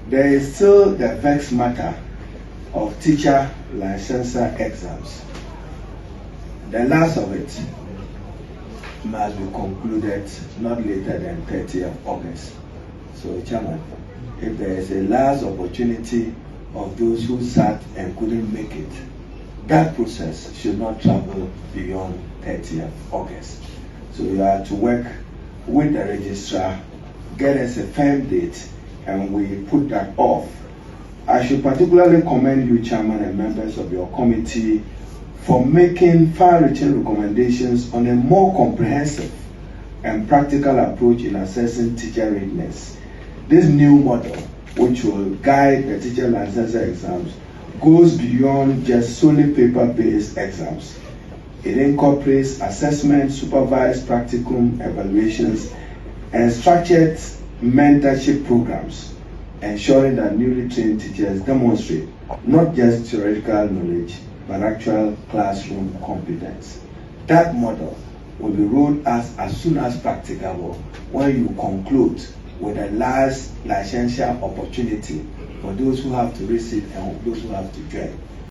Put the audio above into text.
there is still the vexed matter of teacher licensure exams. The last of it must be concluded not later than 30th of August. So, Chairman, if there is a last opportunity of those who sat and couldn't make it, that process should not travel beyond 30th of August. So you have to work with the registrar, get us a firm date, and we put that off. I should particularly commend you, Chairman, and members of your committee for making far-reaching recommendations on a more comprehensive and practical approach in assessing teacher readiness. This new model, which will guide the teacher licensure exams, goes beyond just solely paper-based exams. It incorporates assessment, supervised practicum evaluations, and structured mentorship programs, ensuring that newly trained teachers demonstrate not just theoretical knowledge, but actual classroom competence. That model will be rolled out as soon as practicable when you conclude with a last licensure opportunity for those who have to receive and those who have to join.